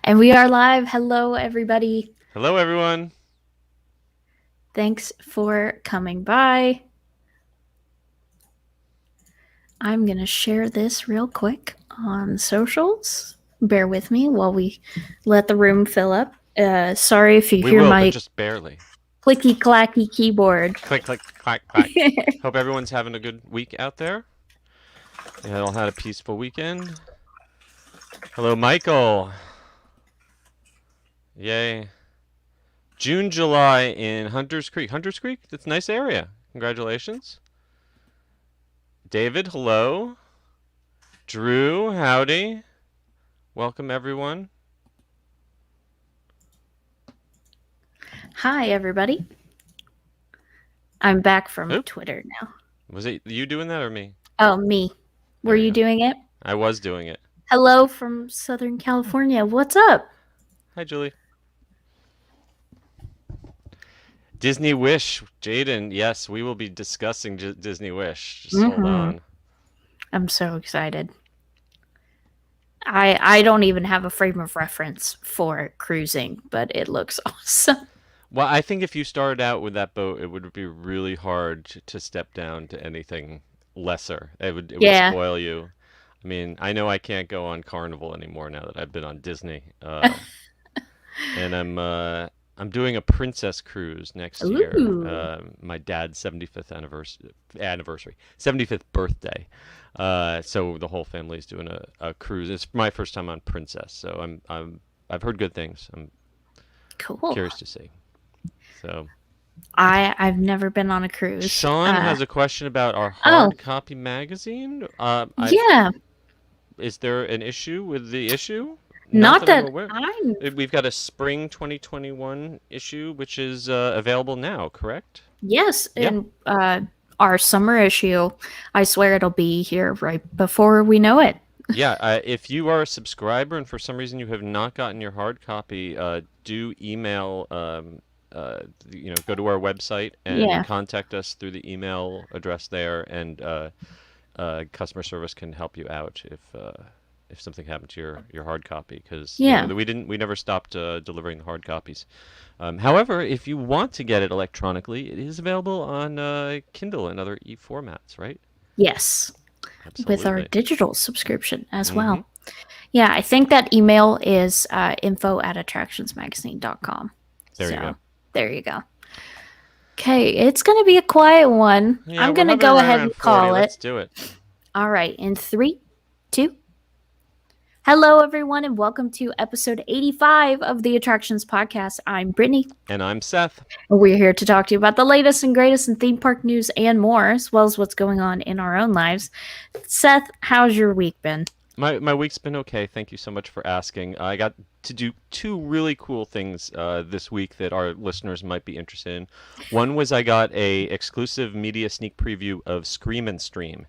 And we are live. Hello, everybody. Hello, everyone. Thanks for coming by. I'm going to share this real quick on socials. Bear with me while we let the room fill up. Sorry if you We hear will, but my just barely. clicky clacky keyboard. Click, click, clack, clack. Hope everyone's having a good week out there. You all had a peaceful weekend. Hello, Michael. Yay. June, July in Hunters Creek. Hunters Creek? That's a nice area. Congratulations. David, hello. Drew, howdy. Welcome, everyone. Hi, everybody. I'm back from Twitter now. Was it you doing that or me? Oh, me. Were you doing it? I was doing it. Hello from Southern California. What's up? Hi, Julie. Disney Wish, Jaden. Yes, we will be discussing Disney Wish. Just hold on. I'm so excited. I don't even have a frame of reference for cruising, but it looks awesome. Well, I think if you started out with that boat, it would be really hard to step down to anything lesser. It would spoil you. I mean, I know I can't go on Carnival anymore now that I've been on Disney, and I'm doing a princess cruise next year. My dad's 75th anniversary, 75th birthday. So the whole family's doing a cruise. It's my first time on Princess, so I've heard good things. I'm curious to see. So I've never been on a cruise. Sean has a question about our hard copy magazine. Yeah. Is there an issue with the issue? Not that We've got a spring 2021 issue, which is available now, correct? Yes, and our summer issue, I swear it'll be here right before we know it. Yeah, if you are a subscriber and for some reason you have not gotten your hard copy, do email, go to our website and contact us through the email address there, and customer service can help you out if something happened to your hard copy, because we never stopped delivering the hard copies. However, if you want to get it electronically, it is available on Kindle and other e-formats, right? Yes. Absolutely. With our digital subscription as well. Yeah, I think that email is info@attractionsmagazine.com. There you go. Okay, it's going to be a quiet one. Yeah, I'm going to go ahead and call it. Let's do it. All right, in 3, 2. Hello, everyone, and welcome to episode 85 of the Attractions Podcast. I'm Brittany. And I'm Seth. We're here to talk to you about the latest and greatest in theme park news and more, as well as what's going on in our own lives. Seth, how's your week been? My week's been okay. Thank you so much for asking. I got to do 2 really cool things this week that our listeners might be interested in. One was I got a exclusive media sneak preview of Scream and Stream,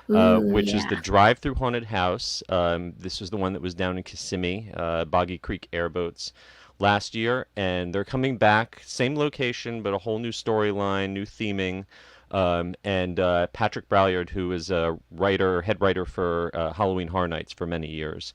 which is the drive-through haunted house. This was the one that was down in Kissimmee, Boggy Creek Airboats, last year, and they're coming back, same location, but a whole new storyline, new theming. And Patrick Braillard, who is a head writer for Halloween Horror Nights for many years,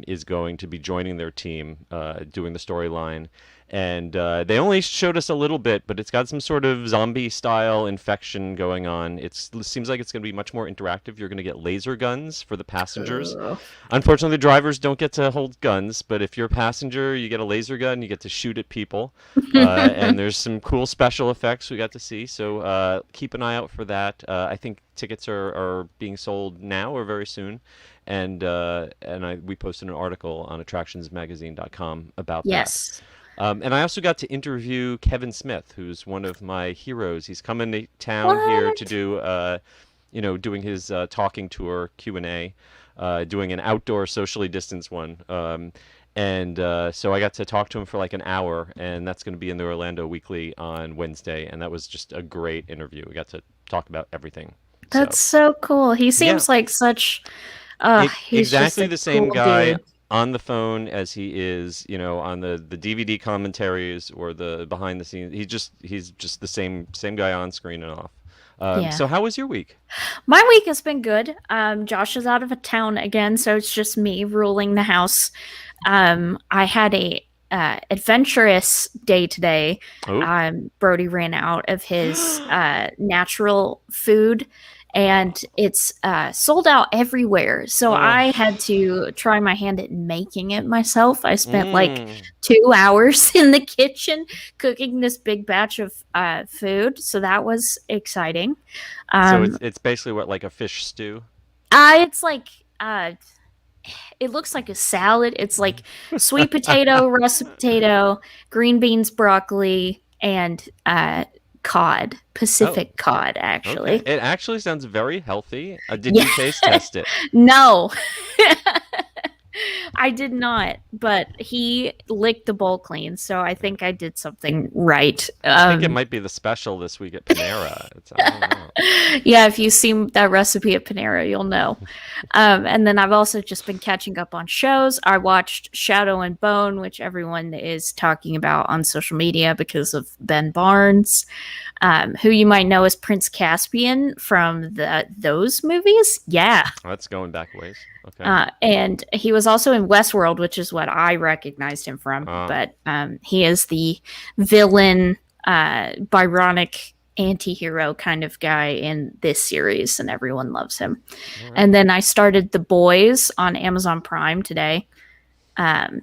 is going to be joining their team, doing the storyline. And they only showed us a little bit, but it's got some sort of zombie-style infection going on. It seems like it's going to be much more interactive. You're going to get laser guns for the passengers. Unfortunately, the drivers don't get to hold guns, but if you're a passenger, you get a laser gun. You get to shoot at people. And there's some cool special effects we got to see, so keep an eye out for that. I think tickets are being sold now or very soon. And we posted an article on attractionsmagazine.com about that. Yes. And I also got to interview Kevin Smith, who's one of my heroes. He's coming to town here to do, doing his talking tour, Q&A, doing an outdoor socially distanced one. So I got to talk to him for like an hour, and that's going to be in the Orlando Weekly on Wednesday. And that was just a great interview. We got to talk about everything. That's so cool. He seems like such... he's exactly just the same cool guy dude. On the phone as he is, on the DVD commentaries or the behind the scenes. He's just the same guy on screen and off. So how was your week? My week has been good. Josh is out of town again, so it's just me ruling the house. I had a adventurous day today. Oh. Brody ran out of his natural food, and it's sold out everywhere. So Oh. I had to try my hand at making it myself. I spent like Mm. 2 hours in the kitchen cooking this big batch of food. So that was exciting. So Um, it's basically what, like a fish stew? it's like it looks like a salad. It's like sweet potato, russet potato, green beans, broccoli, and cod, Oh, Pacific cod, okay. actually. It actually sounds very healthy. Did Yeah, you taste test it? no, I did not, but he licked the bowl clean, so I think I did something right. I think it might be the special this week at Panera. I don't know. Yeah, if you see that recipe at Panera, you'll know. And then I've also just been catching up on shows. I watched Shadow and Bone, which everyone is talking about on social media because of Ben Barnes, who you might know as Prince Caspian from those movies. Yeah. Oh, that's going back ways. Okay. And he was also in Westworld, which is what I recognized him from. Uh, But he is the villain, Byronic anti-hero kind of guy in this series, and everyone loves him. all right. And then I started The Boys on Amazon Prime today. Um,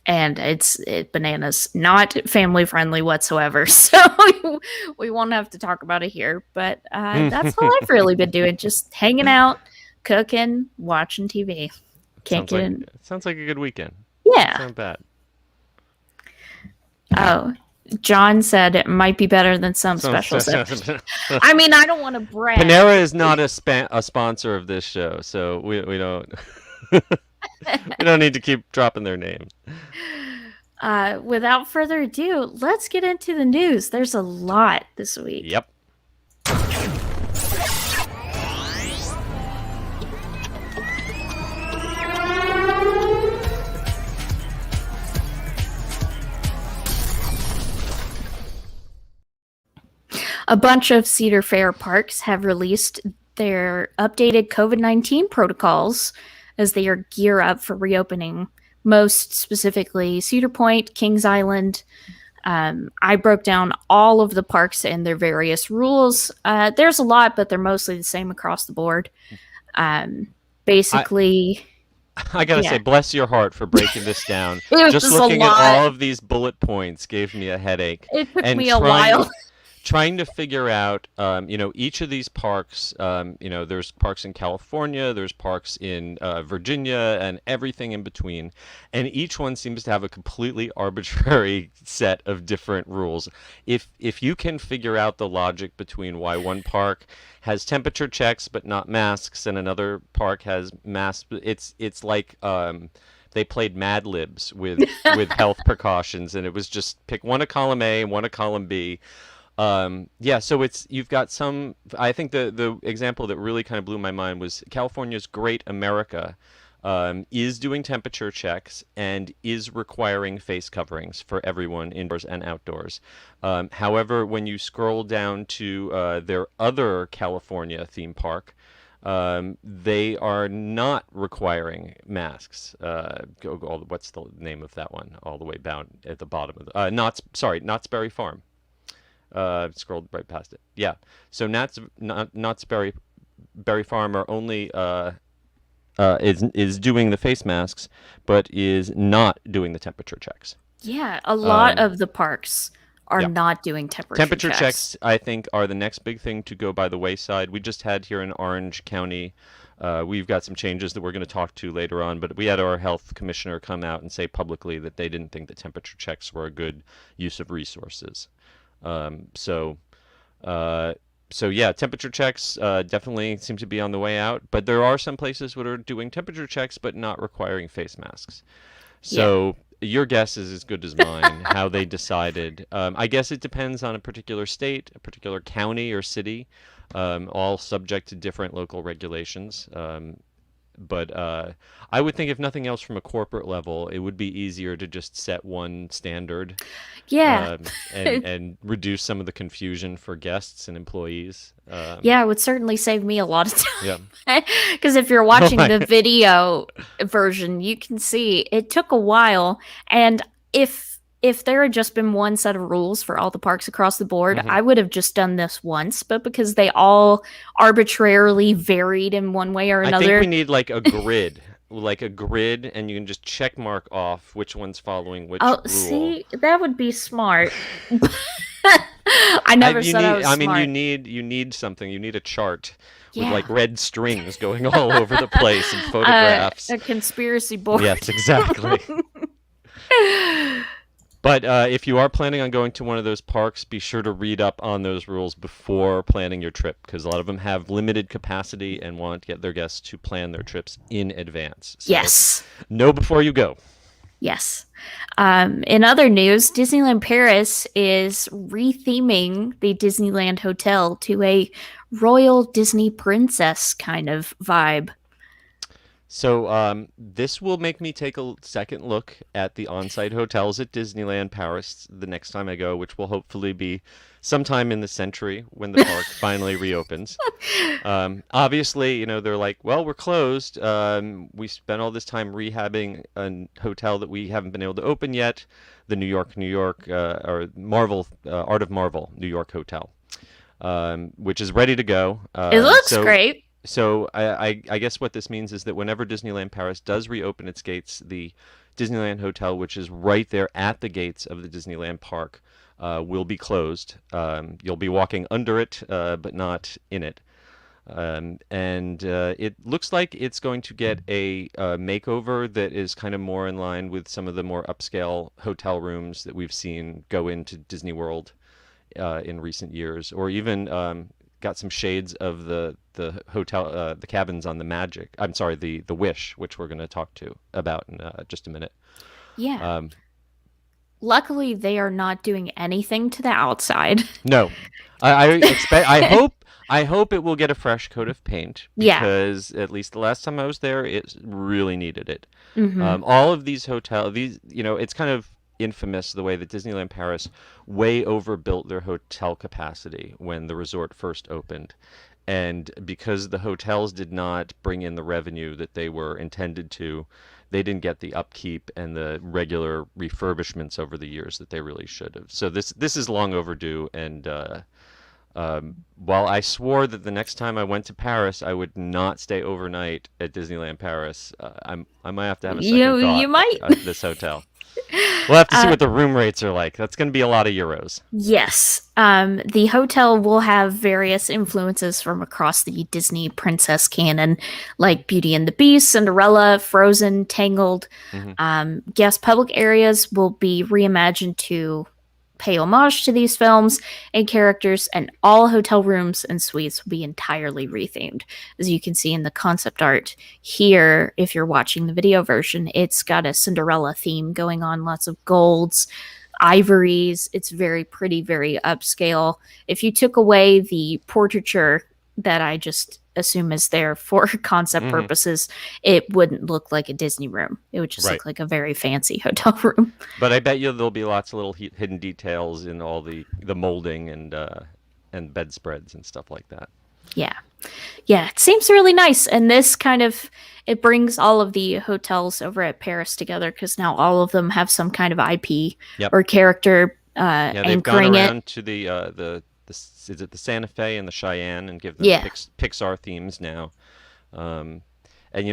and it's bananas, not family friendly whatsoever. So we won't have to talk about it here. But that's all I've really been doing, just hanging out, cooking, watching TV. Can't Sounds get like in. sounds like a good weekend. Yeah. Not bad. Oh, John said it might be better than some specials. I mean, I don't want to brag. Panera is not a sponsor of this show, so we don't we don't need to keep dropping their name. Without further ado, let's get into the news. There's a lot this week. Yep. A bunch of Cedar Fair parks have released their updated COVID-19 protocols as they are gear up for reopening. Most specifically, Cedar Point, Kings Island. I broke down all of the parks and their various rules. There's a lot, but they're mostly the same across the board. Basically, I gotta yeah. say, bless your heart for breaking this down. It Just was a looking at lot. all of these bullet points gave me a headache. It took And me a while. trying to figure out, each of these parks, there's parks in California, there's parks in Virginia, and everything in between. And each one seems to have a completely arbitrary set of different rules. If you can figure out the logic between why one park has temperature checks but not masks, and another park has masks, it's like they played Mad Libs with health precautions, and it was just pick one of column A and one of column B. Yeah, so you've got some. I think the example that really kind of blew my mind was California's Great America is doing temperature checks and is requiring face coverings for everyone indoors and outdoors. However, when you scroll down to their other California theme park, they are not requiring masks. What's the name of that one? All the way down at the bottom of the Knott's Berry Farm. Scrolled right past it. Yeah. So Knott's Berry Farm are only is doing the face masks, but is not doing the temperature checks. Yeah, a lot Um, of the parks are yeah. not doing temperature Temperature checks. checks, I think, are the next big thing to go by the wayside. We just had here in Orange County, we've got some changes that we're going to talk to later on, but we had our health commissioner come out and say publicly that they didn't think that temperature checks were a good use of resources. So yeah, temperature checks definitely seem to be on the way out, but there are some places that are doing temperature checks but not requiring face masks. So your guess is as good as mine how they decided. I guess it depends on a particular state, a particular county or city, all subject to different local regulations. But I would think if nothing else from a corporate level, it would be easier to just set one standard, Yeah. and reduce some of the confusion for guests and employees. Yeah, it would certainly save me a lot of Yeah. time. Because if you're Oh watching my. the video version, you can see it took a while. And if there had just been one set of rules for all the parks across the board, Mhm. I would have just done this once. But because they all arbitrarily varied in one way or I think we another, need like a grid, and you can just check mark off which one's following which oh, rule. see, that would be smart. I I never you said I need was I mean smart. you need something. You need a chart with Yeah. like red strings going all over the place and photographs. A conspiracy board. Yes, exactly. But if you are planning on going to one of those parks, be sure to read up on those rules before planning your trip, because a lot of them have limited capacity and want to get their guests to plan their trips in advance. So Yes. know before you go. Yes. In other news, Disneyland Paris is retheming the Disneyland Hotel to a royal Disney princess kind of vibe. So this will make me take a second look at the on-site hotels at Disneyland Paris the next time I go, which will hopefully be sometime in the century when the park finally reopens. Obviously, they're like, well, we're closed. We spent all this time rehabbing a hotel that we haven't been able to open yet, the New York, or Marvel, Art of Marvel New York Hotel, which is ready to go. It looks great. So I guess what this means is that whenever Disneyland Paris does reopen its gates, the Disneyland Hotel, which is right there at the gates of the Disneyland Park, will be closed. You'll be walking under it, but not in it. And it looks like it's going to get a makeover that is kind of more in line with some of the more upscale hotel rooms that we've seen go into Disney World in recent years, or even got some shades of the hotel, the cabins on the Magic. I'm sorry, the Wish, which we're going to talk to about in just a minute. Yeah. Um, Luckily, they are not doing anything to the outside. no, I expect. I hope it will get a fresh coat of paint, Yeah. because at least the last time I was there, it really needed it. Hmm. All of these hotels, it's kind of infamous the way that Disneyland Paris way overbuilt their hotel capacity when the resort first opened. And because the hotels did not bring in the revenue that they were intended to, they didn't get the upkeep and the regular refurbishments over the years that they really should have. So this is long overdue. And while I swore that the next time I went to Paris, I would not stay overnight at Disneyland Paris, I might have to have a second You thought might. at this hotel. We'll have to see Uh, what the room rates are like. That's going to be a lot of euros. yes. The hotel will have various influences from across the Disney princess canon, like Beauty and the Beast, Cinderella, Frozen, Tangled. Hmm. Guest public areas will be reimagined to pay homage to these films and characters, and all hotel rooms and suites will be entirely rethemed. As you can see in the concept art here, if you're watching the video version, it's got a Cinderella theme going on, lots of golds, ivories. It's very pretty, very upscale. If you took away the portraiture that I just assume is there for concept Hmm. purposes, it wouldn't look like a Disney room. It would just Right. look like a very fancy hotel room. But I bet you there'll be lots of little hidden details in all the molding and bedspreads and stuff like that. Yeah. Yeah, it seems really nice. And this kind of it brings all of the hotels over at Paris together because now all of them have some kind of IP Yep. or character Yeah, they've gone anchoring it. around to is it the Santa Fe and the Cheyenne, and give them Yeah. Pixar themes now. Um, and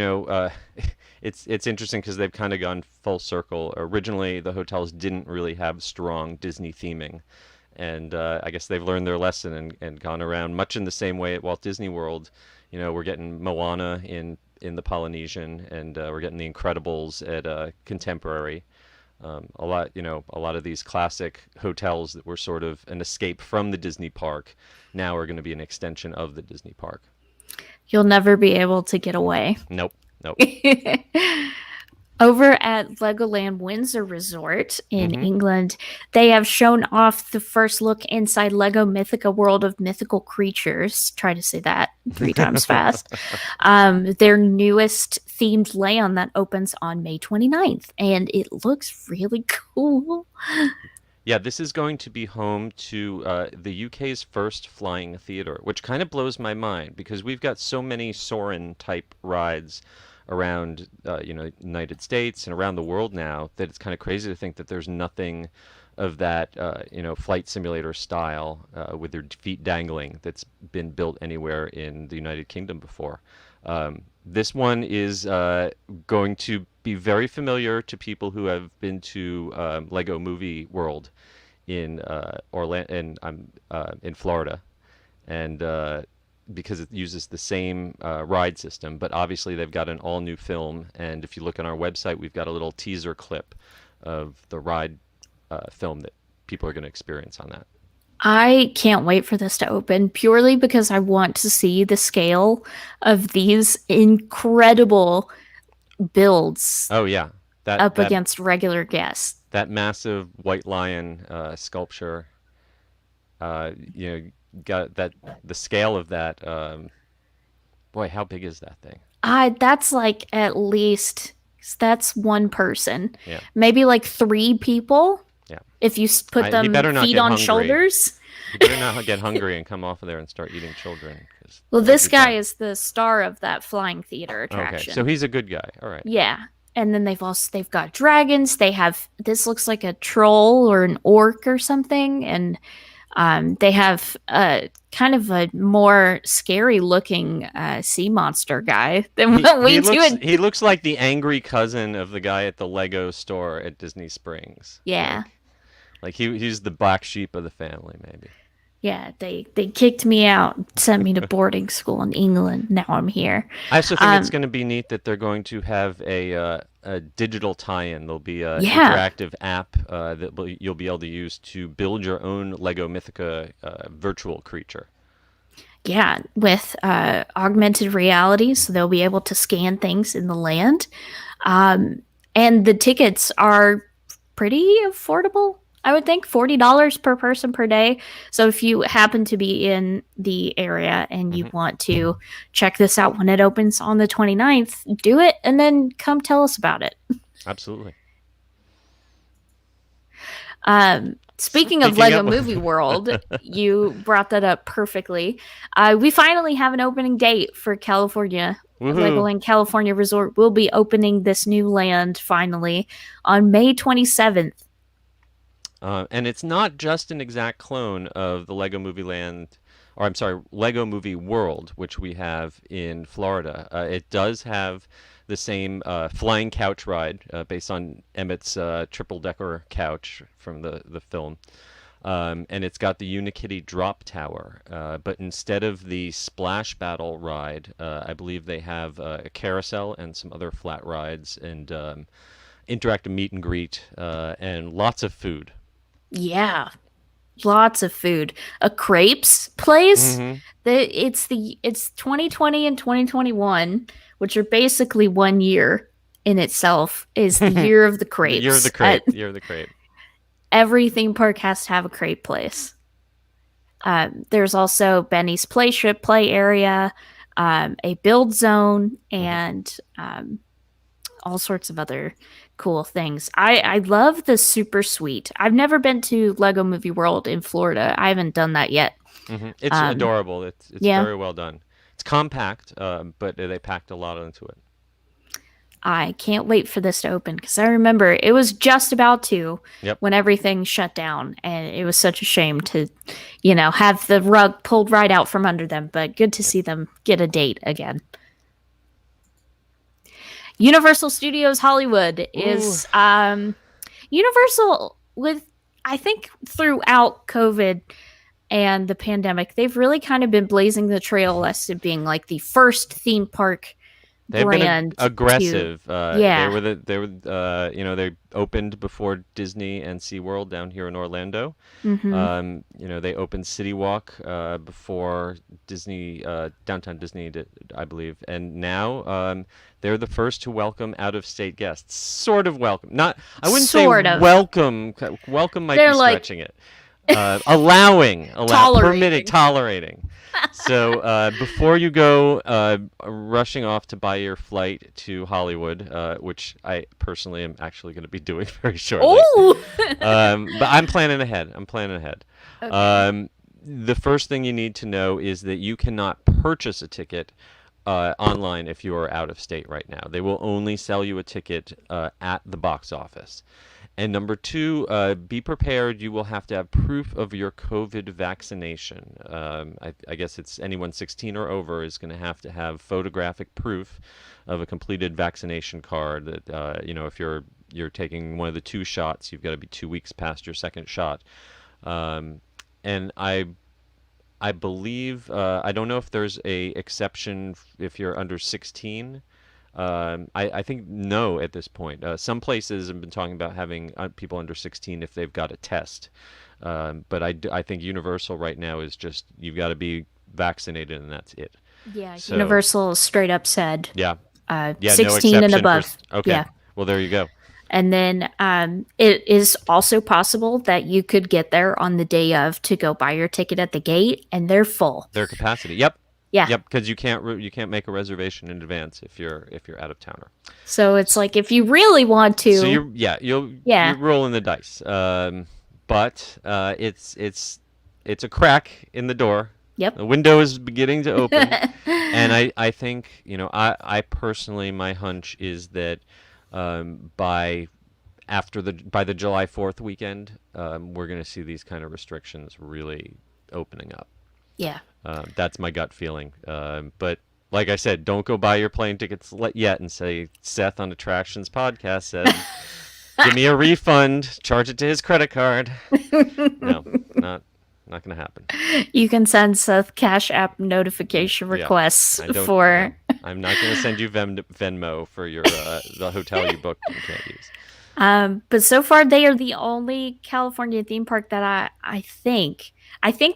it's interesting because they've kind of gone full circle. Originally, the hotels didn't really have strong Disney theming, and I guess they've learned their lesson and gone around much in the same way at Walt Disney World. We're getting Moana in the Polynesian, and we're getting The Incredibles at Contemporary. A lot of these classic hotels that were sort of an escape from the Disney park now are going to be an extension of the Disney park. You'll never be able to get away. Nope, nope. Over at Legoland Windsor Resort in Hmm. England, they have shown off the first look inside Lego Mythica World of Mythical Creatures. Try to say that 3 times fast. Their newest themed land that opens on May 29th, and it looks really cool. Yeah, this is going to be home to the UK's first flying theater, which kind of blows my mind because we've got so many Soarin' type rides around, United States and around the world now that it's kind of crazy to think that there's nothing of that, flight simulator style with their feet dangling that's been built anywhere in the United Kingdom before. This one is going to be very familiar to people who have been to Lego Movie World in Orlando, and I'm in Florida, and because it uses the same ride system. But obviously, they've got an all new film, and if you look on our website, we've got a little teaser clip of the ride film that people are going to experience on that. I can't wait for this to open purely because I want to see the scale of these incredible builds Oh yeah, that up that against regular guests. that massive white lion sculpture. Got that the scale of that. Boy, how big is that thing? I That's like at least that's one person, Yeah, maybe like 3 people yeah. if you put He them better not feet get on hungry. shoulders. He better not get hungry and come off of there and start eating children, because Well, that would this be guy bad. is the star of that flying theater Okay, so attraction. he's a good guy. All right. Yeah. And then they've got dragons. They have this looks like a troll or an orc or something, and they have kind of a more scary looking sea monster guy than He what we he do. looks he looks like the angry cousin of the guy at the Lego store at Disney Springs. Yeah, He's the black sheep of the family, maybe. yeah. They kicked me out, sent me to boarding school in England. Now I'm here. I also think it's Um, going to be neat that they're going to have a digital tie-in. There'll be an yeah, interactive app you'll be able to use to build your own Lego Mythica virtual creature. yeah. With augmented reality, so they'll be able to scan things in the land. Um, and the tickets are pretty affordable. I would think $40 per person per day. So if you happen to be in the area and you Hmm. want to check this out when it opens on the 29th, do it and then come tell us about it. Absolutely. Speaking of Speaking Lego of, Movie World, you brought that up perfectly. We finally have an opening date for California. woohoo! Legoland California Resort will be opening this new land finally on May 27th. And it's not just an exact clone of the Lego Movie Land, or I'm sorry, Lego Movie World, which we have in Florida. It does have the same flying couch ride based on Emmett's triple decker couch from the film. And it's got the Unikitty drop tower. But instead of the splash battle ride, I believe they have a carousel and some other flat rides and interactive meet and greet and lots of food. Yeah, lots of food. A crepes place. Hmm. It's 2020 and 2021, which are basically one year in itself. Is the year of the The year of the crepes. crepe. Year of the crepe. Every theme park has to have a crepe place. There's also Benny's Playship play area, a build zone, Hmm. and all sorts of other cool things. I love the super suite. I've never been to Lego Movie World in Florida. I haven't done that yet. It's Um, adorable. It's yeah, very well done. It's compact, but they packed a lot into it. I can't wait for this to open because I remember it was just about to Yep. when everything shut down, and it was such a shame to, have the rug pulled right out from under them. But good to Yep. see them get a date again. Universal Studios Hollywood Ooh. is Universal with I think throughout COVID and the pandemic, they've really kind of been blazing the trail as to being like the first theme park They've been brand to, aggressive. yeah. They opened before Disney and SeaWorld down here in Orlando. Mm-hmm. They opened City Walk before Disney, downtown Disney, I believe, and now they're the first to welcome out-of-state guests. Sort of welcome, not. I wouldn't say Sort of. welcome. Welcome might be They're like stretching it. Permitting, tolerating. tolerating. So before you go rushing off to buy your flight to Hollywood, which I personally am actually going to be doing very shortly. Oh. But I'm planning ahead. I'm planning ahead. Okay. The first thing you need to know is that you cannot purchase a ticket online if you are out of state right now. They will only sell you a ticket at the box office. And number two, be prepared. You will have to have proof of your COVID vaccination. I guess it's anyone 16 or over is going to have photographic proof of a completed vaccination card. That if you're taking one of the two shots, you've got to be 2 weeks past your second shot. And I believe I don't know if there's a exception if you're under 16. I think no at this point. Some places have been talking about having people under 16 if they've got a test. But I think universal right now is just you've got to be vaccinated and that's it. Yeah, So Universal straight up said yeah, yeah, no 16 and exception for. above. Okay, Yeah. well there you go. And then it is also possible that you could get there on the day of to go buy your ticket at the gate, and they're full. Their capacity. Yep. Yeah. Yep, because you can't make a reservation in advance if you're out of towner. So it's like if you really want to. So you're rolling the dice. But it's a crack in the door. Yep. The window is beginning to open, and I think I personally my hunch is that by the July 4th weekend, we're going to see these kind of restrictions really opening up. Yeah. That's my gut feeling. But like I said, don't go buy your plane tickets yet and say Seth on Attractions podcast said, "Give me a refund, charge it to his credit card." No, not going to happen. You can send Seth Cash App notification requests for. I'm not going to send you Venmo for your the hotel you booked and can't use. But so far they are the only California theme park that I think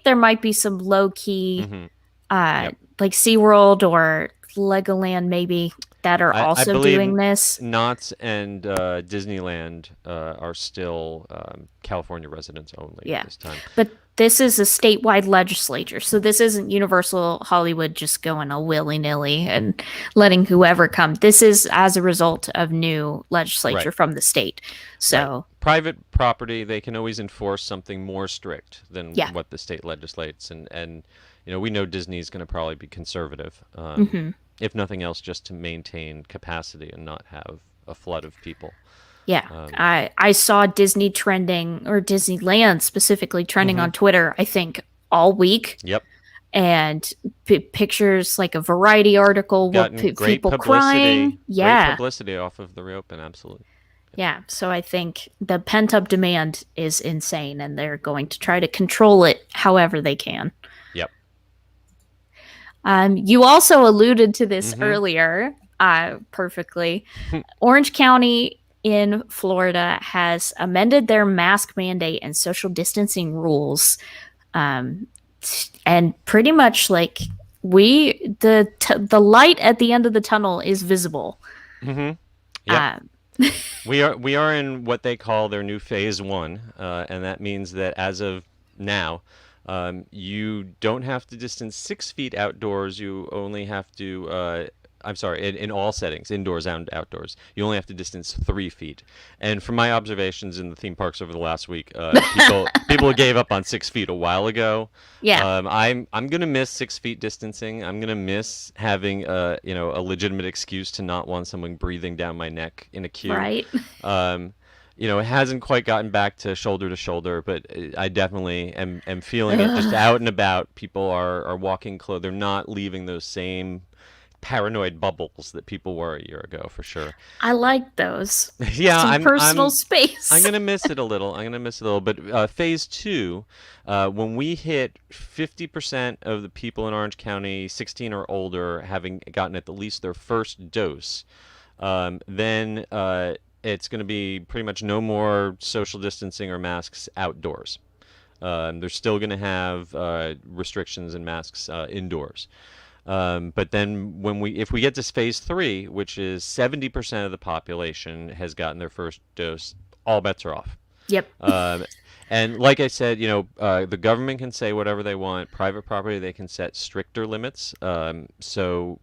there might be some low key like SeaWorld or Legoland maybe that are also I believe doing this. Knott's and Disneyland are still California residents only at this time. But this is a statewide legislature, so this isn't Universal Hollywood just going all willy-nilly and letting whoever come. This is as a result of new legislature from the state. So private property, they can always enforce something more strict than what the state legislates, and we know Disney's going to probably be conservative, if nothing else, just to maintain capacity and not have a flood of people. Yeah, I saw Disney trending, or Disneyland specifically trending on Twitter, I think, all week. Yep. And pictures, like a Variety article with people crying. Yeah. Great publicity off of the reopen, absolutely. Yeah, so I think the pent-up demand is insane, and they're going to try to control it however they can. Yep. You also alluded to this earlier, perfectly. Orange County in Florida has amended their mask mandate and social distancing rules, and pretty much like the light at the end of the tunnel is visible. Yep. we are in what they call their new phase 1, and that means that as of now, you don't have to distance 6 feet outdoors. You only have to in all settings, indoors and outdoors, you only have to distance 3 feet. And from my observations in the theme parks over the last week, people gave up on 6 feet a while ago. Yeah. I'm gonna miss 6 feet distancing. I'm gonna miss having a legitimate excuse to not want someone breathing down my neck in a queue. Right. It hasn't quite gotten back to shoulder, but I definitely am feeling it just out and about. People are walking close. They're not leaving those same paranoid bubbles that people were a year ago, for sure. I like those. Yeah, Some personal I'm space. gonna miss it a little. I'm gonna miss it a little. But phase two, when we hit 50% of the people in Orange County, 16 or older, having gotten at least their first dose, then it's gonna be pretty much no more social distancing or masks outdoors. They're still gonna have restrictions and masks indoors. But then if we get to phase three, which is 70% of the population has gotten their first dose, all bets are off. Yep. Um, and like I said, the government can say whatever they want. Private property, they can set stricter limits. So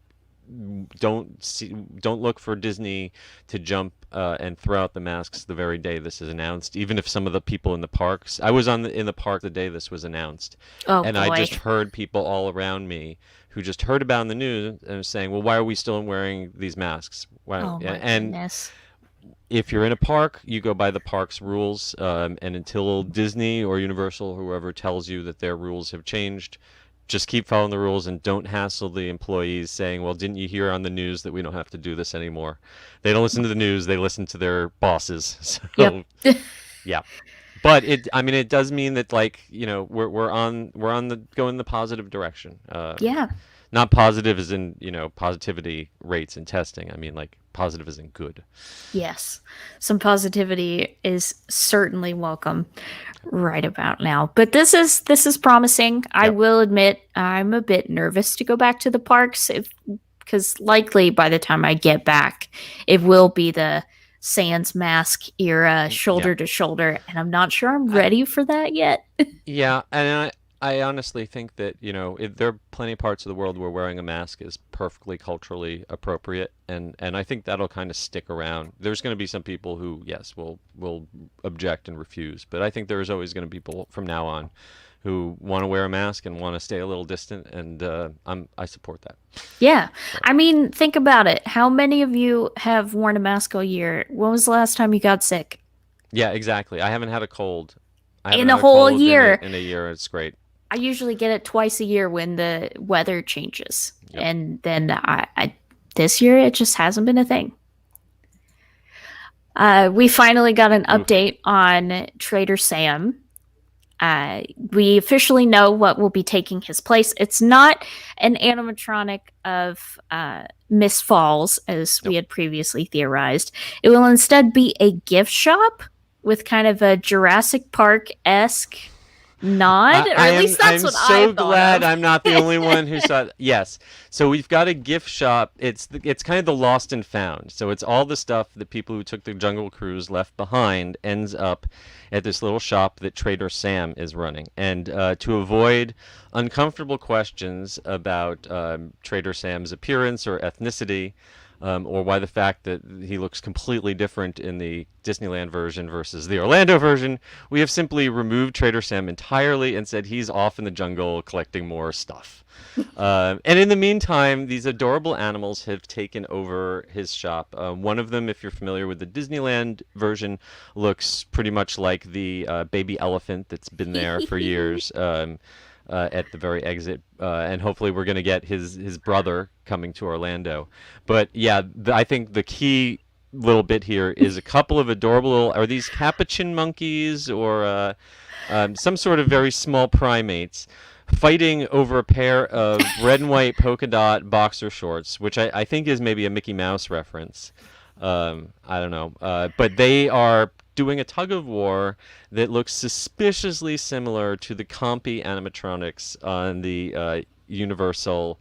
don't look for Disney to jump and throw out the masks the very day this is announced. Even if some of the people in the parks, I was in the park the day this was announced, Oh and I boy. just heard people all around me who just heard about it in the news and saying, "Well, why are we still wearing these masks?" Why? Oh my And goodness. if you're in a park, you go by the park's rules, and until Disney or Universal, whoever tells you that their rules have changed, just keep following the rules and don't hassle the employees saying, "Well, didn't you hear on the news that we don't have to do this anymore?" They don't listen to the news; they listen to their bosses. Yep. So, yeah. But I mean, it does mean that, like, we're on the going the positive direction. Yeah. Not positive as in, positivity rates and testing. I mean, like, positive as in good. Yes. Some positivity is certainly welcome right about now. But this is promising. I Yep. will admit I'm a bit nervous to go back to the parks if because likely by the time I get back, it will be the sans mask era, Yeah. shoulder to shoulder, and I'm not sure I'm I, ready for that yet. Yeah, and I honestly think that, there are plenty of parts of the world where wearing a mask is perfectly culturally appropriate, and I think that'll kind of stick around. There's going to be some people who, yes, will object and refuse, but I think there's always going to be people from now on who want to wear a mask and want to stay a little distant, and I support that. Yeah. So, I mean, think about it. How many of you have worn a mask all year? When was the last time you got sick? yeah, exactly. I haven't had a cold. I haven't In a had a whole cold in year. a year. It's great. I usually get it twice a year when the weather changes. Yep. And then I this year it just hasn't been a thing. We finally got an Oof. update on Trader Sam. We officially know what will be taking his place. It's not an animatronic of Miss Falls, as we Nope. had previously theorized. It will instead be a gift shop with kind of a Jurassic Park esque nod, or I at am least that's I'm what I so thought glad of. I'm not the only one who saw it. Yes. So we've got a gift shop. It's kind of the lost and found. So it's all the stuff that people who took the Jungle Cruise left behind ends up at this little shop that Trader Sam is running. And to avoid uncomfortable questions about Trader Sam's appearance or ethnicity, or why the fact that he looks completely different in the Disneyland version versus the Orlando version, we have simply removed Trader Sam entirely and said he's off in the jungle collecting more stuff. And in the meantime, these adorable animals have taken over his shop. One of them, if you're familiar with the Disneyland version, looks pretty much like the baby elephant that's been there for years. At the very exit, and hopefully we're going to get his brother coming to Orlando. But yeah, I think the key little bit here is a couple of adorable little, are these capuchin monkeys or some sort of very small primates fighting over a pair of red and white polka dot boxer shorts, which I think is maybe a Mickey Mouse reference. I don't know. But they are doing a tug of war that looks suspiciously similar to the compy animatronics on the Universal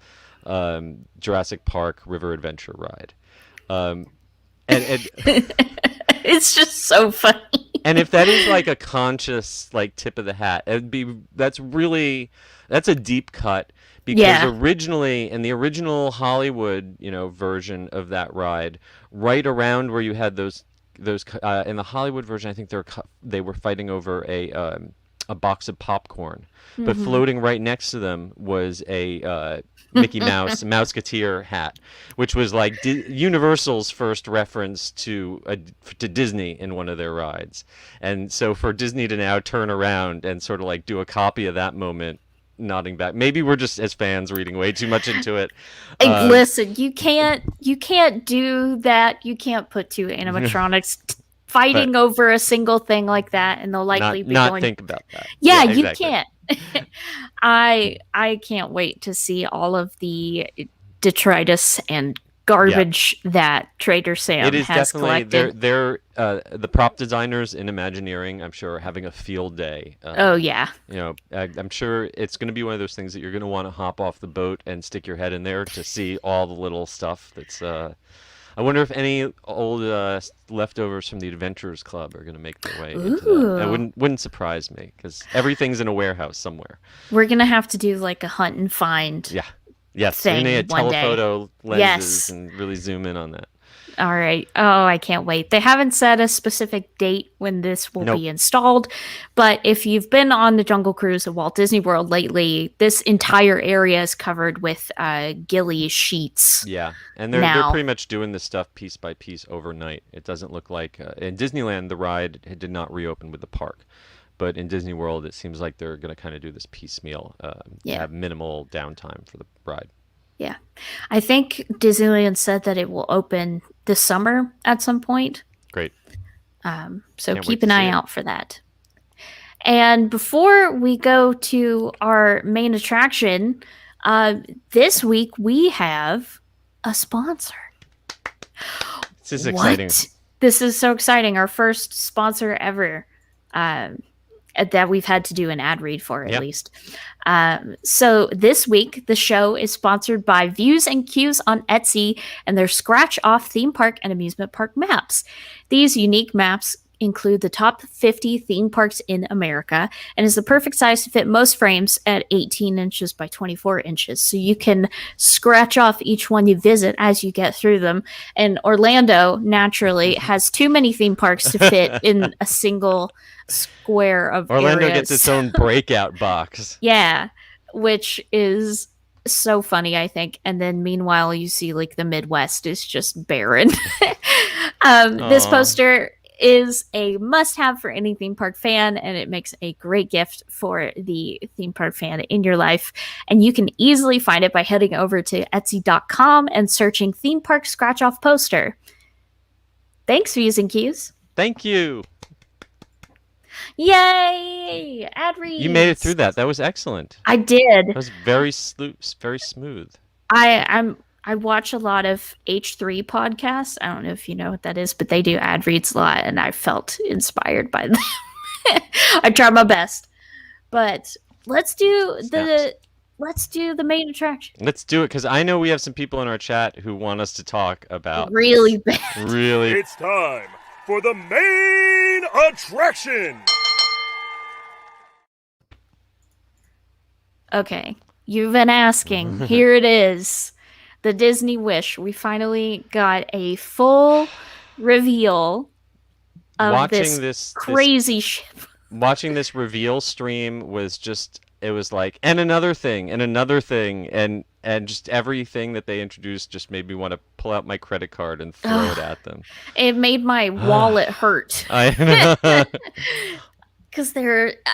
Jurassic Park River Adventure ride. Um, and It's just so funny. and if that is like a conscious like tip of the hat, that's a deep cut because Yeah. originally in the original Hollywood, version of that ride, right around where you had those in the Hollywood version, I think they were fighting over a box of popcorn, but Hmm. floating right next to them was a Mickey Mouse Mouseketeer hat, which was like Universal's first reference to Disney in one of their rides. And so for Disney to now turn around and sort of like do a copy of that moment, nodding back. Maybe we're just as fans reading way too much into it. Hey, listen, you can't do that. You can't put two animatronics But fighting over a single thing like that, and they'll likely be not going. think about that. Yeah, Yeah, you exactly. can't. I can't wait to see all of the detritus and Yeah. garbage that Trader It Sam is has definitely collected. the prop designers in Imagineering, I'm sure, are having a field day. Oh yeah, I'm sure it's going to be one of those things that you're going to want to hop off the boat and stick your head in there to see all the little stuff that's I wonder if any old leftovers from the Adventurers Club are going to make their way into that. That ooh, wouldn't surprise me because everything's in a warehouse somewhere. we're gonna have to do like a hunt and find Yeah. Yes, we're going to thing get one day. telephoto lenses Yes. and really zoom in on that. All right. Oh, I can't wait. They haven't set a specific date when this will Nope. be installed, but if you've been on the Jungle Cruise at Walt Disney World lately, this entire area is covered with ghillie sheets Yeah, and they're now. pretty much doing this stuff piece by piece overnight. It doesn't look like in Disneyland the ride did not reopen with the park, but in Disney World it seems like they're going to kind of do this piecemeal to Yeah. have minimal downtime for the ride. Yeah. I think Disneyland said that it will open this summer at some point. Great, So can't wait keep to an see eye it. out for that. And before we go to our main attraction, this week we have a sponsor. This is exciting. What? This is so exciting. Our first sponsor ever um, that we've had to do an ad read for, at Yeah, least. So this week, the show is sponsored by Views and Cues on Etsy and their scratch off theme park and amusement park maps. These unique maps include the top 50 theme parks in America and is the perfect size to fit most frames at 18 inches by 24 inches. So you can scratch off each one you visit as you get through them. And Orlando, naturally, has too many theme parks to fit in a single square of Orlando areas. gets its own breakout box. Yeah, which is so funny, I think. And then meanwhile, you see like the Midwest is just barren. This Aw. poster is a must have for any theme park fan, and it makes a great gift for the theme park fan in your life. And you can easily find it by heading over to Etsy.com and searching theme park scratch off poster. Thanks for using Q's. Thank you. Yay! Ad reads. You made it through that. That was excellent. I did. That was very smooth. I watch a lot of H3 podcasts. I don't know if you know what that is, but they do ad reads a lot, and I felt inspired by them. I tried my best, but Snaps. let's do the main attraction. Let's do it because I know we have some people in our chat who want us to talk about Really this. bad. Really, It's time for the main attraction. Okay, you've been asking. Here it is, the Disney Wish. We finally got a full reveal of watching this this crazy ship. watching this reveal stream was just it was like and another thing and just everything that they introduced just made me want to pull out my credit card and throw it at them. It made my wallet hurt. I know. Because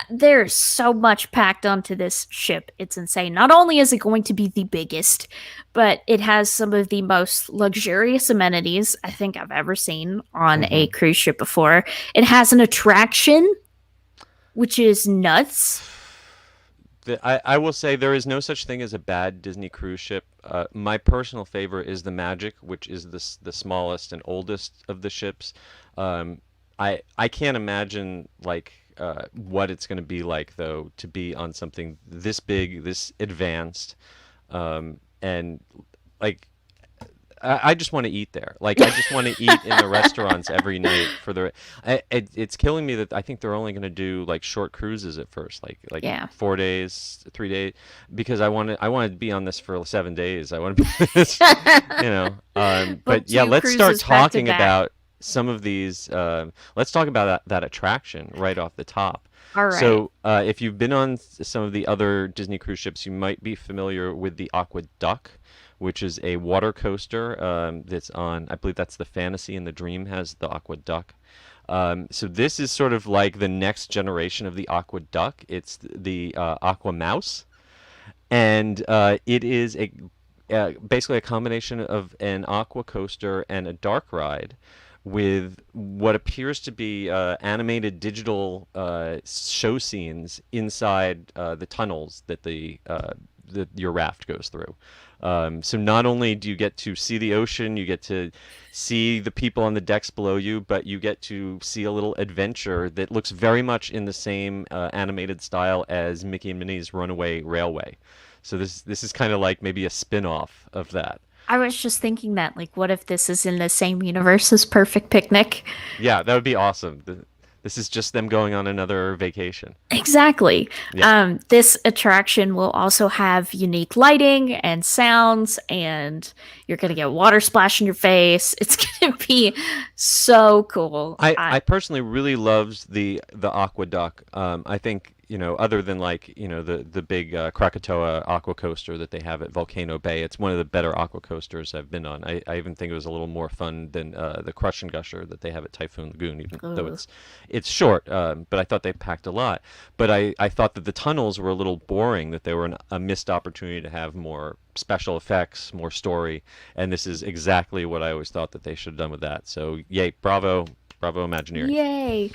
there's so much packed onto this ship. It's insane. Not only is it going to be the biggest, but it has some of the most luxurious amenities I think I've ever seen on a cruise ship before. It has an attraction, which is nuts. I will say there is no such thing as a bad Disney cruise ship. My personal favorite is the Magic, which is the smallest and oldest of the ships. I can't imagine like what it's going to be like though to be on something this big, this advanced, and like I just want to eat there. Like I just want to eat in the restaurants every night for the. It's killing me that I think they're only going to do like short cruises at first, like Yeah. 4 days, 3 days, because I want to be on this for 7 days. I want to be this, you know. Book But yeah, 2 let's start cruises back to talking back. about some of these. Let's talk about that attraction right off the top. All right. So, if you've been on some of the other Disney cruise ships, you might be familiar with the Aqua Duck, which is a water coaster that's on, I believe that's the Fantasy and the Dream has the Aqua Duck. So this is sort of like the next generation of the Aqua Duck. It's the Aqua Mouse. and it is basically a combination of an aqua coaster and a dark ride with what appears to be animated digital show scenes inside the tunnels that your raft goes through. So not only do you get to see the ocean, you get to see the people on the decks below you, but you get to see a little adventure that looks very much in the same animated style as Mickey and Minnie's Runaway Railway. So this is kind of like maybe a spin-off of that. I was just thinking that, like, what if this is in the same universe as Perfect Picnic? Yeah, that would be awesome. This is just them going on another vacation. Exactly. Yeah. This attraction will also have unique lighting and sounds, and you're going to get water splash in your face. It's going to be so cool. I personally really loved the aqueduct. I think, other than like, the big Krakatoa aqua coaster that they have at Volcano Bay, it's one of the better aqua coasters I've been on. I even think it was a little more fun than the Crush and Gusher that they have at Typhoon Lagoon, even though it's short. But I thought they packed a lot. But I thought that the tunnels were a little boring, that they were a missed opportunity to have more special effects, more story, and this is exactly what I always thought that they should have done with that. So, yay, bravo, Imagineering. Yay.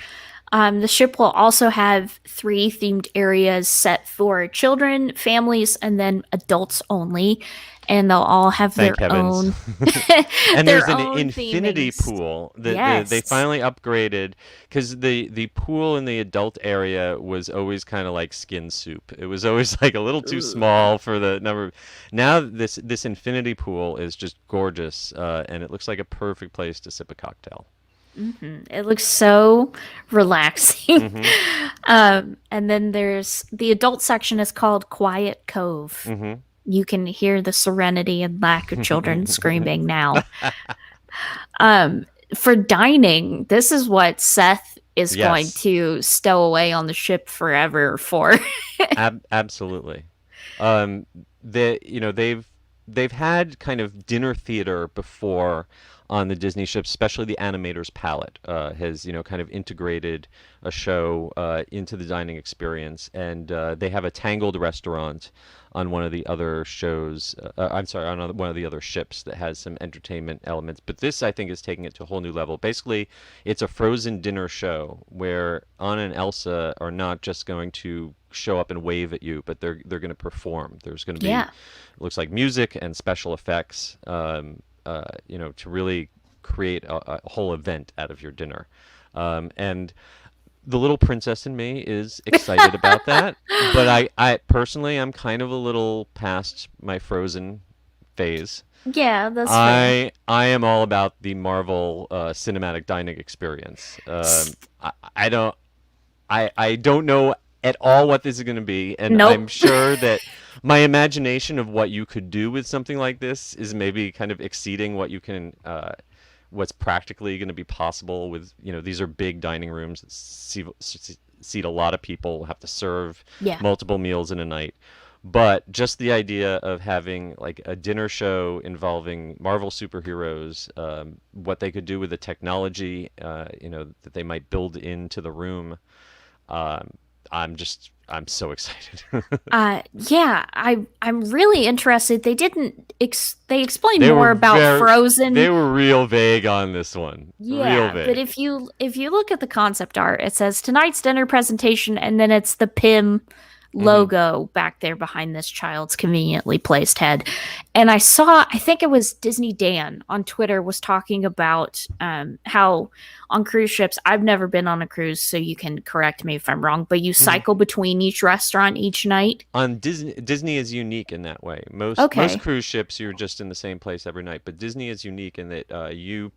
The ship will also have 3 themed areas set for children, families, and then adults only. And they'll all have Thank their heavens. own And their there's an own infinity themings. pool that they Yes. finally upgraded, because the pool in the adult area was always kind of like skin soup. It was always like a little too small for the number. Now this infinity pool is just gorgeous, and it looks like a perfect place to sip a cocktail. It looks so relaxing. Hmm. And then there's the adult section is called Quiet Cove. Hmm. You can hear the serenity and lack of children screaming now. For dining, this is what Seth is going Yes. to stow away on the ship forever for. Absolutely. Um, they've had kind of dinner theater before on the Disney ships, especially the Animator's Palette has kind of integrated a show into the dining experience, and they have a Tangled restaurant on one of the other shows. I'm sorry, on one of the other ships that has some entertainment elements. But this, I think, is taking it to a whole new level. Basically, it's a Frozen dinner show where Anna and Elsa are not just going to show up and wave at you, but they're going to perform. There's going to be, Yeah. it looks like, music and special effects, to really create a whole event out of your dinner. And the little princess in me is excited about that, but I personally, I'm kind of a little past my Frozen phase. Yeah, that's fair. I am all about the Marvel cinematic dining experience. I don't know at all what this is going to be, and I'm Nope. sure that my imagination of what you could do with something like this is maybe kind of exceeding what you can, what's practically going to be possible with, these are big dining rooms that seat a lot of people, have to serve Yeah. multiple meals in a night. But just the idea of having like a dinner show involving Marvel superheroes, what they could do with the technology, that they might build into the room, um, I'm so excited. Yeah, I'm really interested. They didn't they explained They more were about they Frozen. were real vague on this one. Real Yeah, but vague. if you look at the concept art, it says tonight's dinner presentation, and then it's the PIM Hmm. logo back there behind this child's conveniently placed head. And I think it was Disney Dan on Twitter was talking about how on cruise ships, I've never been on a cruise, so you can correct me if I'm wrong, but you Hmm. cycle between each restaurant each night. On Disney is unique in that way. Most Okay. cruise ships you're just in the same place every night, but Disney is unique in that you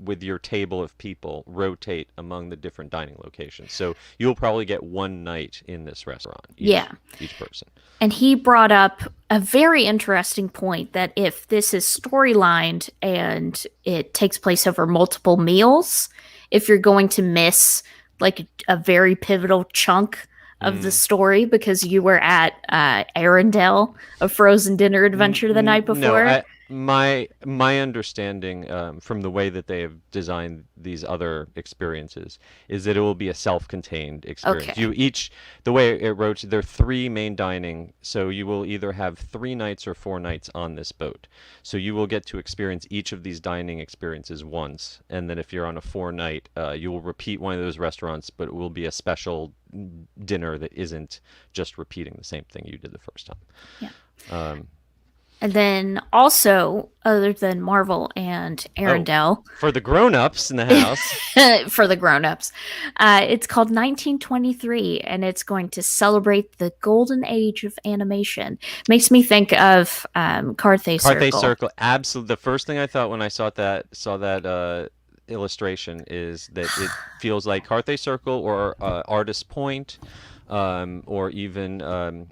with your table of people rotate among the different dining locations. So you'll probably get one night in this restaurant Yeah. each person. And he brought up a very interesting point that if this is storylined and it takes place over multiple meals, if you're going to miss like a very pivotal chunk of the Mm. story because you were at Arendelle, a Frozen dinner adventure the night No, before. My understanding from the way that they have designed these other experiences is that it will be a self-contained experience. Okay. The way it wrote, there are three main dining, so you will either have 3 nights or 4 nights on this boat. So you will get to experience each of these dining experiences once, and then if you're on a 4 night, you will repeat one of those restaurants, but it will be a special dinner that isn't just repeating the same thing you did the first time. Yeah. Um, And then also, other than Marvel and oh, Arendelle, for the grown-ups in the house. for the grown-ups, it's called 1923, and it's going to celebrate the golden age of animation. Makes me think of Carthay Carthay Circle. Circle, absolutely. The first thing I thought when I saw that illustration is that it feels like Carthay Circle or Artist Point, or even at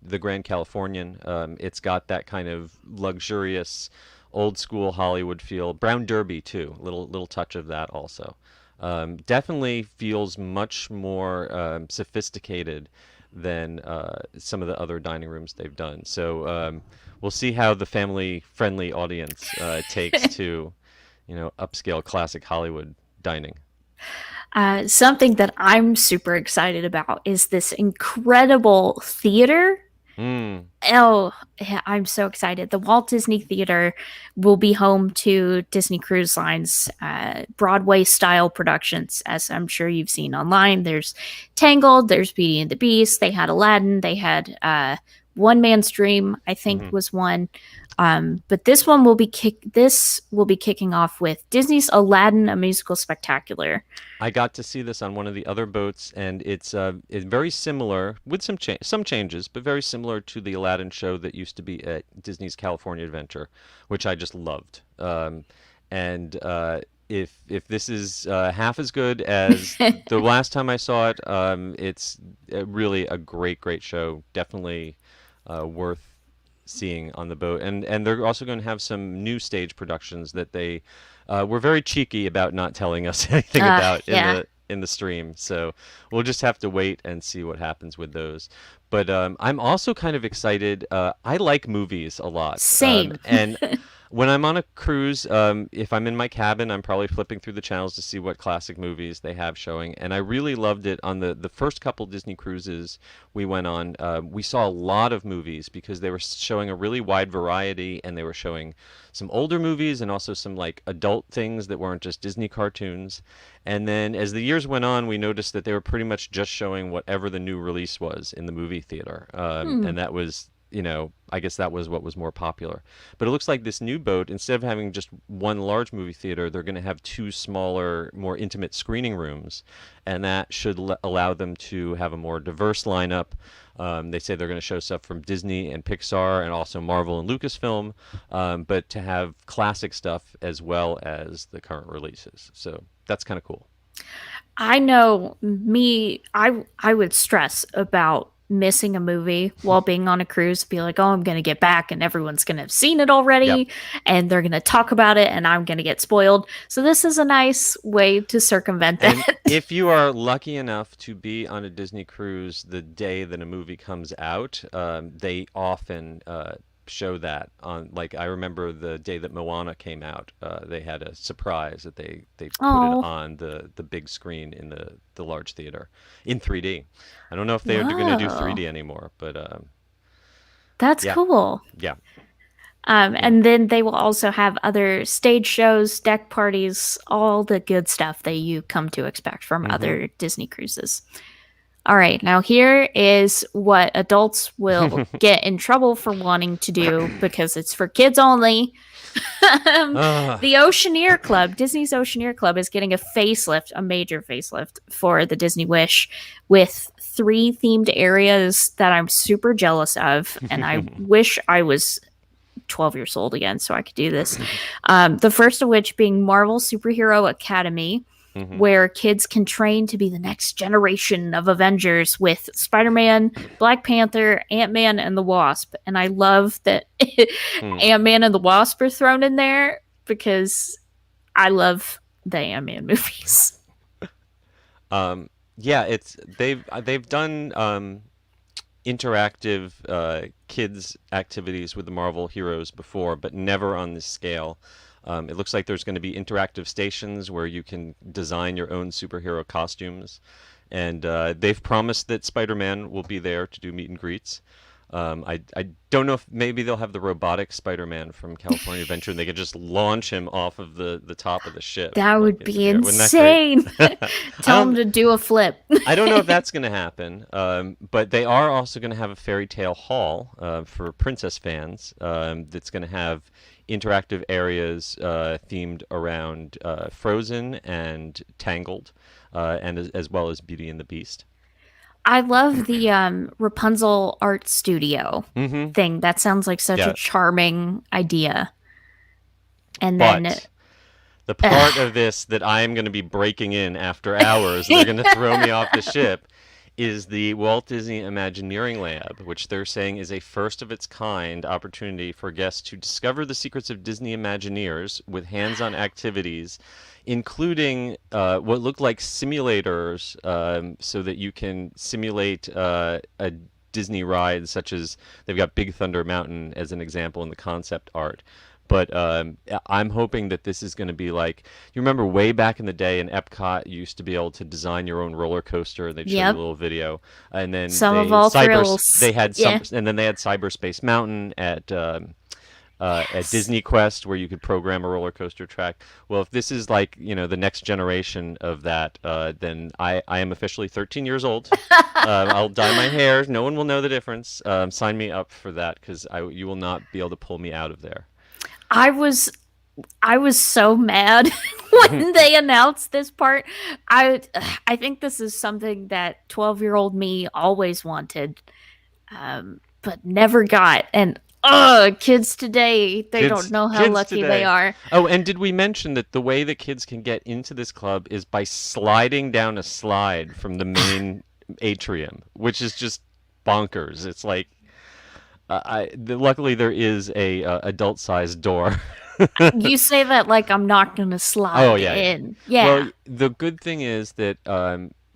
the Grand Californian. It's got that kind of luxurious, old school Hollywood feel. Brown Derby too, little touch of that also. Definitely feels much more sophisticated than some of the other dining rooms they've done. So we'll see how the family-friendly audience takes to, upscale classic Hollywood dining. Something that I'm super excited about is this incredible theater. Mm. Oh, yeah, I'm so excited. The Walt Disney Theater will be home to Disney Cruise Line's Broadway style productions, as I'm sure you've seen online. There's Tangled, there's Beauty and the Beast, they had Aladdin, they had One Man's Dream, I think Hmm. was one. But this one will be kicking off with Disney's Aladdin, a musical spectacular. I got to see this on one of the other boats, and it's very similar with some changes, but very similar to the Aladdin show that used to be at Disney's California Adventure, which I just loved. And if this is half as good as the last time I saw it, it's really a great show. Definitely worth seeing on the boat. And they're also going to have some new stage productions that they were very cheeky about not telling us anything about Yeah, in the stream. So we'll just have to wait and see what happens with those. But I'm also kind of excited. I like movies a lot, same. and when I'm on a cruise, if I'm in my cabin, I'm probably flipping through the channels to see what classic movies they have showing. And I really loved it on the first couple Disney cruises we went on. We saw a lot of movies because they were showing a really wide variety, and they were showing some older movies and also some like adult things that weren't just Disney cartoons. And then as the years went on, we noticed that they were pretty much just showing whatever the new release was in the movie theater. Hmm. And that was, I guess that was what was more popular. But it looks like this new boat, instead of having just one large movie theater, they're going to have two smaller, more intimate screening rooms. And that should allow them to have a more diverse lineup. They say they're going to show stuff from Disney and Pixar and also Marvel and Lucasfilm, but to have classic stuff as well as the current releases. So that's kind of cool. I know me, I would stress about missing a movie while being on a cruise, be like, oh, I'm going to get back and everyone's going to have seen it Yep. already and they're going to talk about it and I'm going to get spoiled. So this is a nice way to circumvent And that. if you are lucky enough to be on a Disney cruise the day that a movie comes out, they often show that on. Like I remember the day that Moana came out, they had a surprise that they put it Oh, on the big screen in the large theater in 3D. I don't know if they're going to do whoa. 3D anymore, but That's yeah, cool. yeah. And then they will also have other stage shows, deck parties, all the good stuff that you come to expect from Hmm. other Disney cruises. All right, now here is what adults will get in trouble for wanting to do because it's for kids only. um, Ah, the Oceaneer Club, Disney's Oceaneer Club, is getting a facelift, a major facelift for the Disney Wish with 3 themed areas that I'm super jealous of. And I wish I was 12 years old again so I could do this. The first of which being Marvel Superhero Academy, hmm. where kids can train to be the next generation of Avengers with Spider-Man, Black Panther, Ant-Man, and the Wasp. And I love that Hmm. Ant-Man and the Wasp are thrown in there because I love the Ant-Man movies. Yeah, it's they've done interactive kids activities with the Marvel heroes before, but never on this scale. It looks like there's going to be interactive stations where you can design your own superhero costumes. And they've promised that Spider-Man will be there to do meet and greets. I don't know if maybe they'll have the robotic Spider-Man from California Adventure and they could just launch him off of the top of the ship. That like would in be the air. Wouldn't that insane. great? Tell him to do a flip. I don't know if that's going to happen, but they are also going to have a fairy tale hall for princess fans that's going to have interactive areas themed around Frozen and Tangled, and as well as Beauty and the Beast. I love the Rapunzel art studio Mm-hmm. thing. That sounds like such Yeah. a charming idea. And But then the part of this that I am going to be breaking in after hours, they're going to throw me off the ship, is the Walt Disney Imagineering Lab, which they're saying is a first of its kind opportunity for guests to discover the secrets of Disney Imagineers with hands-on activities, including what look like simulators, so that you can simulate a Disney ride, such as they've got Big Thunder Mountain as an example in the concept art. But I'm hoping that this is going to be like, you remember way back in the day in Epcot, you used to be able to design your own roller coaster, and they'd show you a Yep. little video, and then Some of all thrills. they had Yeah. and then they had Cyberspace Mountain at Disney Quest, where you could program a roller coaster track. Well, if this is like, the next generation of that, then I am officially 13 years old. I'll dye my hair. No one will know the difference. Sign me up for that, because you will not be able to pull me out of there. I was so mad when they announced this part. I think this is something that 12-year-old me always wanted, but never got. And kids today, they don't know how Kids lucky today. they are. Oh, and did we mention that the way that kids can get into this club is by sliding down a slide from the main atrium, which is just bonkers. It's like, luckily there is a adult-sized door. You say that like I'm not going to slide Oh, yeah. in. Yeah. Well, the good thing is that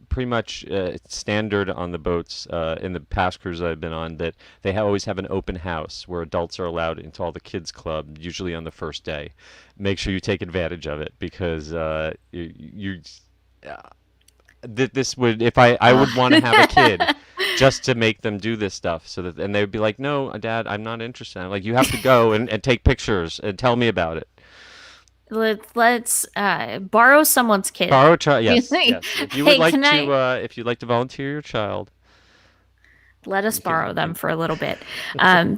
pretty much it's standard on the boats in the past cruises I've been on, that they always have an open house where adults are allowed into all the kids club, usually on the first day. Make sure you take advantage of it, because this would, if I would want to have a kid just to make them do this stuff, and they would be like, no, Dad, I'm not interested. I'm like, you have to go and take pictures and tell me about it. Let's borrow someone's kid. Borrow a child, yes, yes. If you would Hey, like can to, if you'd like to volunteer your child, Let us borrow them for a little bit.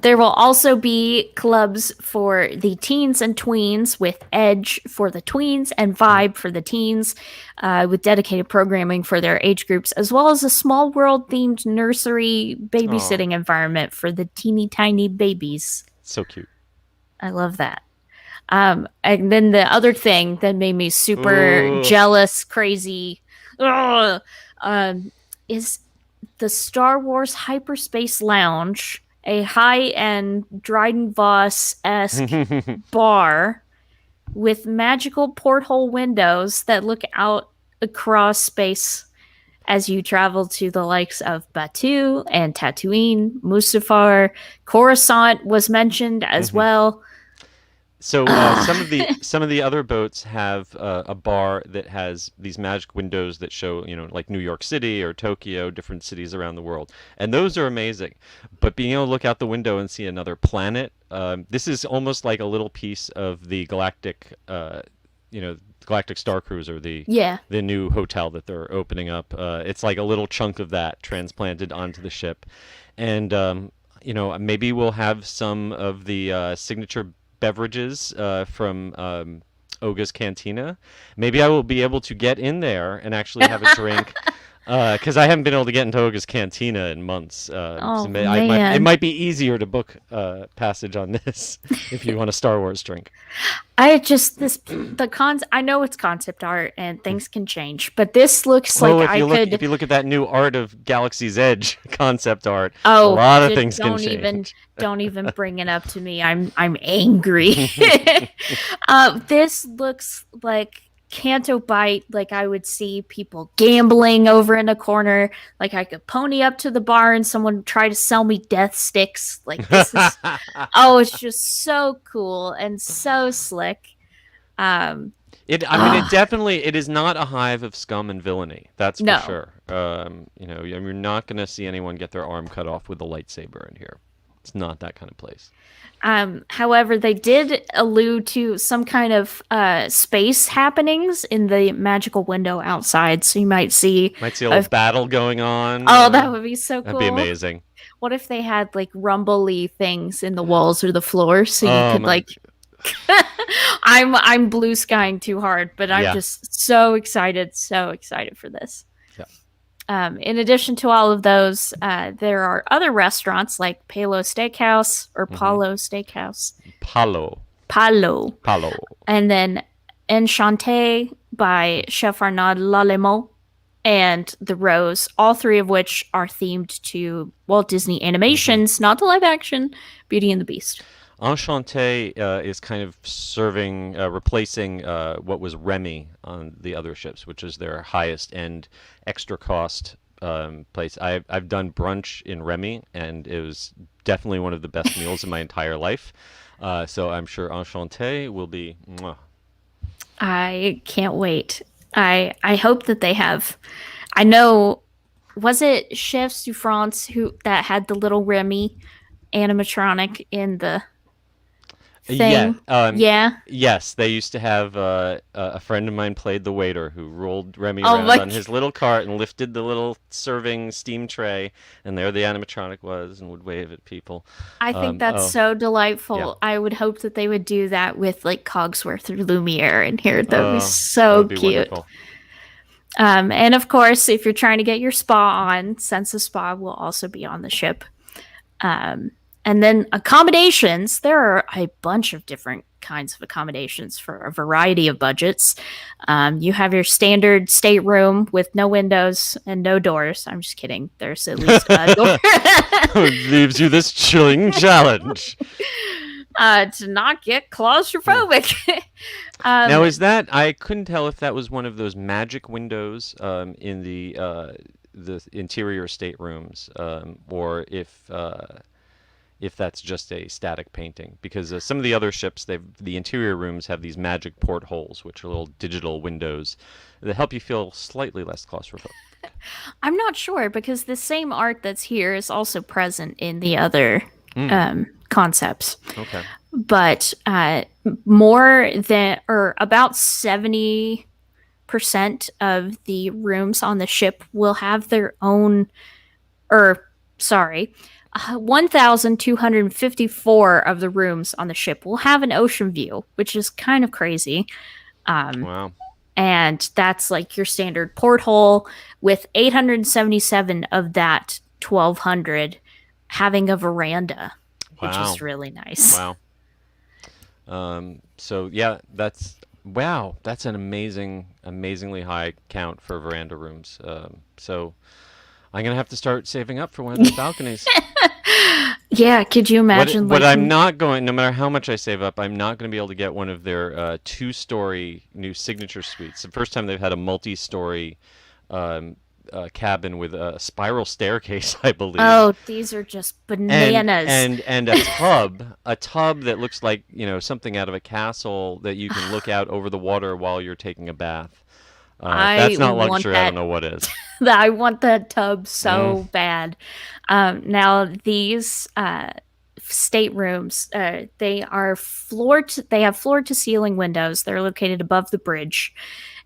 There will also be clubs for the teens and tweens, with Edge for the tweens and Vibe for the teens, with dedicated programming for their age groups, as well as a small world themed nursery babysitting environment for the teeny tiny babies. so cute. I love that. And then the other thing that made me super Ooh. jealous, crazy, is the Star Wars Hyperspace Lounge, a high-end Dryden Voss-esque bar with magical porthole windows that look out across space as you travel to the likes of Batuu and Tatooine. Mustafar, Coruscant was mentioned as well. So some of the other boats have a bar that has these magic windows that show, like New York City or Tokyo, different cities around the world, and those are amazing. But being able to look out the window and see another planet, this is almost like a little piece of the Galactic, Galactic Star Cruiser, the new hotel that they're opening up. It's like a little chunk of that transplanted onto the ship, and maybe we'll have some of the signature beverages from Oga's Cantina. Maybe I will be able to get in there and actually have a drink, because I haven't been able to get into Oga's Cantina in months. So man. it might be easier to book passage on this if you want a Star Wars drink. I know it's concept art and things can change, but this looks like If you look at that new art of Galaxy's Edge concept art, a lot of things can change. Don't even bring it up to me. I'm angry. This looks like Canto Bight, like I would see people gambling over in a corner. Like I could pony up to the bar and someone would try to sell me death sticks. Like this is, oh, it's just so cool and so slick. I mean, it is not a hive of scum and villainy. That's for No. sure. You're not going to see anyone get their arm cut off with a lightsaber in here. It's not that kind of place. However, they did allude to some kind of space happenings in the magical window outside, so you might see a little battle going on. Oh, that would be so cool. That'd be amazing. What if they had like rumbly things in the walls or the floor, so you could like? I'm blue skying too hard, but I'm just so excited for this. In addition to all of those, there are other restaurants like Palo Steakhouse or Palo Steakhouse. Palo. And then Enchante by Chef Arnaud Lallemot and The Rose, all three of which are themed to Walt Disney Animations, not the live action, Beauty and the Beast. Enchante is kind of replacing what was Remy on the other ships, which is their highest end extra cost place. I've done brunch in Remy, and it was definitely one of the best meals in my entire life. So I'm sure Enchante will be. Mwah. I can't wait. I hope that they have. I know, was it Chefs du France that had the little Remy animatronic in the thing? Yes, they used to have a friend of mine played the waiter who rolled Remy around on his little cart and lifted the little serving steam tray, and there the animatronic was and would wave at people. I think that's so delightful. Yeah. I would hope that they would do that with like Cogsworth or Lumiere in here. That would be so cute. Wonderful. And of course, if you're trying to get your spa on, Sense of Spa will also be on the ship. And then accommodations, there are a bunch of different kinds of accommodations for a variety of budgets. You have your standard stateroom with no windows and no doors. I'm just kidding. There's at least a door. Leaves you this chilling challenge. To not get claustrophobic. Now, is that, I couldn't tell if that was one of those magic windows in the interior staterooms, or if that's just a static painting, because some of the other ships, the interior rooms have these magic portholes, which are little digital windows that help you feel slightly less claustrophobic. I'm not sure, because the same art that's here is also present in the other concepts. Okay. But more than, or about 70% of the rooms on the ship will have their own, 1,254 of the rooms on the ship will have an ocean view, which is kind of crazy. Wow. And that's like your standard porthole, with 877 of that 1,200 having a veranda, which is really nice. Wow. So yeah, that's an amazingly high count for veranda rooms. So I'm gonna have to start saving up for one of those balconies. Yeah, could you imagine? But I'm not going. No matter how much I save up, I'm not going to be able to get one of their 2-story new signature suites. The first time they've had a multi-story cabin with a spiral staircase, I believe. Oh, these are just bananas. And a tub that looks like, something out of a castle that you can look out over the water while you're taking a bath. That's not luxury. I don't know what is. I want that tub so bad. Now these staterooms, they have floor to ceiling windows. They're located above the bridge,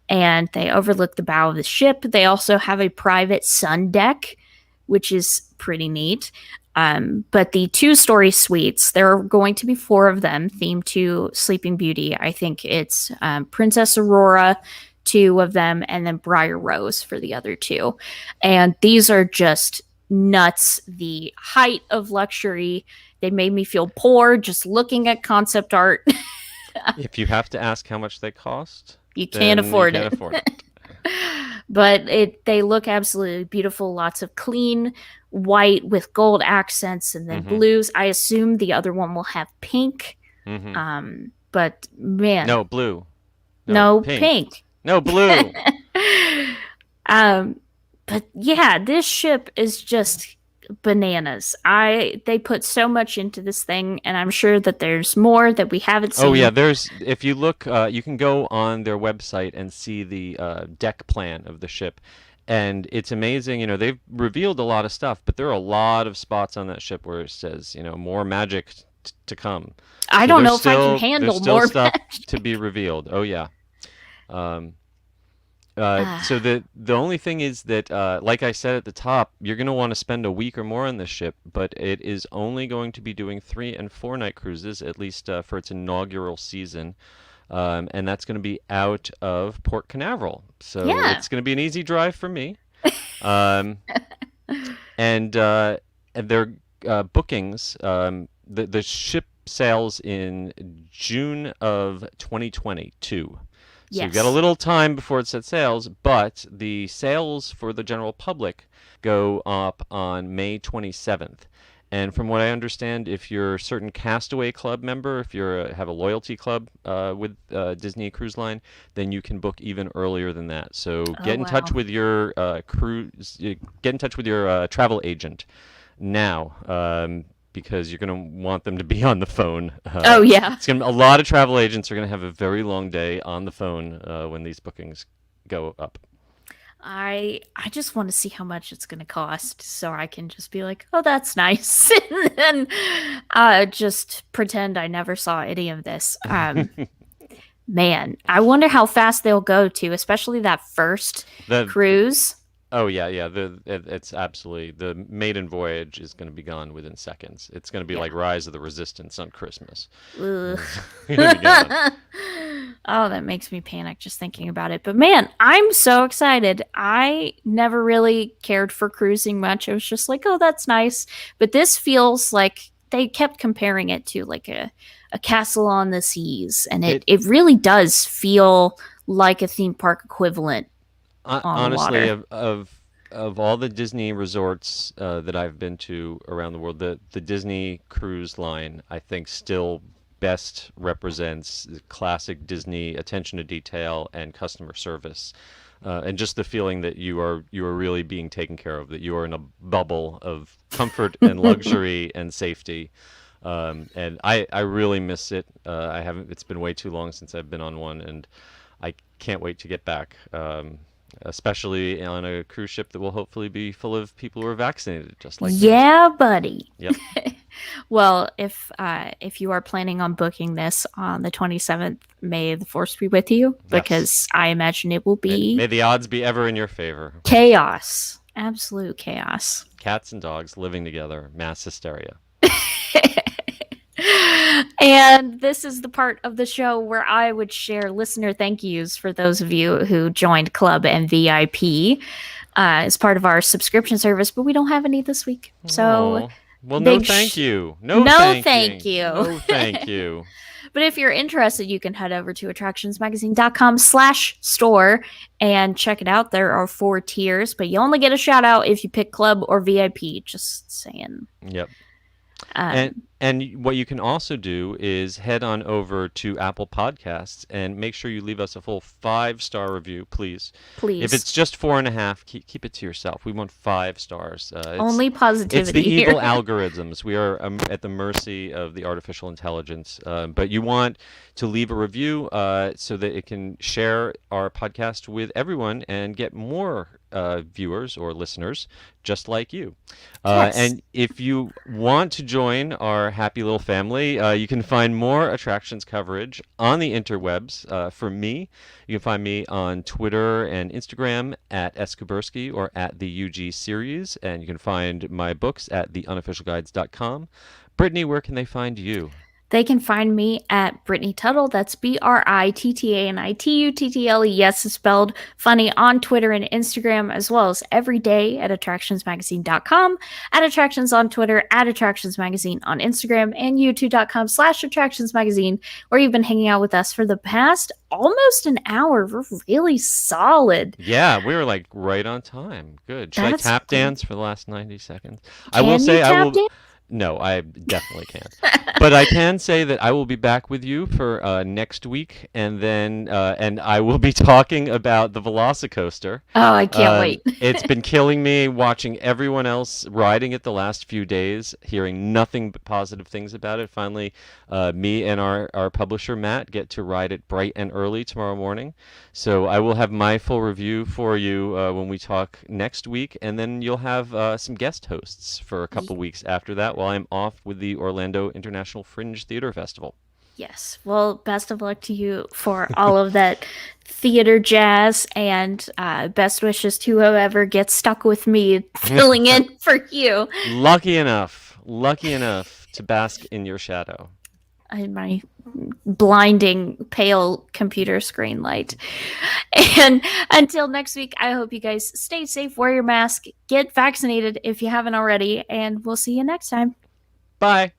and they overlook the bow of the ship. They also have a private sun deck, which is pretty neat. But the 2-story suites, there are going to be 4 of them themed to Sleeping Beauty. I think it's Princess Aurora, 2 of them, and then Briar Rose for the other 2. And these are just nuts. The height of luxury. They made me feel poor just looking at concept art. If you have to ask how much they cost, you can't afford it. But they look absolutely beautiful. Lots of clean white with gold accents, and then blues. I assume the other one will have pink. But man, no blue. No pink. No, blue. But yeah, this ship is just bananas. They put so much into this thing, and I'm sure that there's more that we haven't seen. Oh yeah, if you look, you can go on their website and see the deck plan of the ship, and it's amazing. You know, they've revealed a lot of stuff, but there are a lot of spots on that ship where it says, you know, more magic to come. I So don't know there's if I can still handle still more stuff magic. to be revealed. Oh yeah. Um, Ah, so the only thing is that, like I said at the top, you're going to want to spend a week or more on this ship, but it is only going to be doing 3 and 4 night cruises, at least for its inaugural season, and that's going to be out of Port Canaveral. So yeah. it's going to be an easy drive for me. Um, and their bookings, the ship sails in June of 2022. So you've got a Yes. little time before it sets sails, but the sales for the general public go up on May 27th. And from what I understand, if you're a certain Castaway Club member, if have a loyalty club with Disney Cruise Line, then you can book even earlier than that. So Oh, get in touch wow. with your get in touch with your travel agent now, because you're going to want them to be on the phone. Oh, yeah. A lot of travel agents are going to have a very long day on the phone when these bookings go up. I just want to see how much it's going to cost so I can just be like, oh, that's nice. And then just pretend I never saw any of this. Man, I wonder how fast they'll go to, especially that first The cruise. Oh yeah, yeah. It's absolutely, the maiden voyage is going to be gone within seconds. It's going to be Yeah. like Rise of the Resistance on Christmas. Ugh. It's gonna be gone. Oh, that makes me panic just thinking about it. But man, I'm so excited. I never really cared for cruising much. I was just like, oh, that's nice. But this feels like they kept comparing it to like a castle on the seas. And It it really does feel like a theme park equivalent on the honestly, water. of all the Disney resorts that I've been to around the world, the Disney Cruise Line, I think, still best represents the classic Disney attention to detail and customer service, and just the feeling that you are really being taken care of, that you are in a bubble of comfort and luxury and safety. And I really miss it. I haven't. It's been way too long since I've been on one, and I can't wait to get back. Especially on a cruise ship that will hopefully be full of people who are vaccinated, just like me. Yeah, buddy. Yep. Well, if you are planning on booking this on the 27th, may the force be with you, Yes. because I imagine it will May be the odds be ever in your favor. chaos. Absolute chaos. Cats and dogs living together, mass hysteria. And this is the part of the show where I would share listener thank yous for those of you who joined Club and VIP as part of our subscription service, but we don't have any this week. So, Aw. Well, no big thank sh- you. No, no thank you. No thank you. But if you're interested, you can head over to attractionsmagazine.com/store and check it out. There are 4 tiers, but you only get a shout out if you pick Club or VIP. Just saying. Yep. Um, And what you can also do is head on over to Apple Podcasts and make sure you leave us a full 5-star review, please. please. If it's just 4.5, keep it to yourself. We want 5 stars. Only It's positivity the here. evil algorithms. We are at the mercy of the artificial intelligence. But you want to leave a review so that it can share our podcast with everyone and get more viewers or listeners just like you. Yes. And if you want to join our happy little family, you can find more attractions coverage on the interwebs. For me, you can find me on Twitter and Instagram at Eskuberski or at the UG Series, and you can find my books at theunofficialguides.com. Brittany, where can they find you? They can find me at Brittany Tuttle. That's BRITTANITUTTLE. Yes, it's spelled funny on Twitter and Instagram, as well as every day at attractionsmagazine.com, at Attractions on Twitter, at Attractions Magazine on Instagram, and youtube.com/attractionsmagazine, where you've been hanging out with us for the past almost an hour. We're really solid. Yeah, we were like right on time. Good. Should I That's tap good. dance for the last 90 seconds? I Can will say you I tap will. dance? No, I definitely can't. But I can say that I will be back with you for next week, and then and I will be talking about the VelociCoaster. Oh, I can't wait. It's been killing me watching everyone else riding it the last few days, hearing nothing but positive things about it. Finally, me and our publisher, Matt, get to ride it bright and early tomorrow morning. So I will have my full review for you when we talk next week, and then you'll have some guest hosts for a couple weeks after that while I'm off with the Orlando International Fringe Theater Festival. Yes. Well, best of luck to you for all of that theater jazz, and best wishes to whoever gets stuck with me filling in for you. Lucky enough to bask in your shadow. In my blinding pale computer screen light. And until next week, I hope you guys stay safe, wear your mask, get vaccinated if you haven't already, and we'll see you next time. Bye.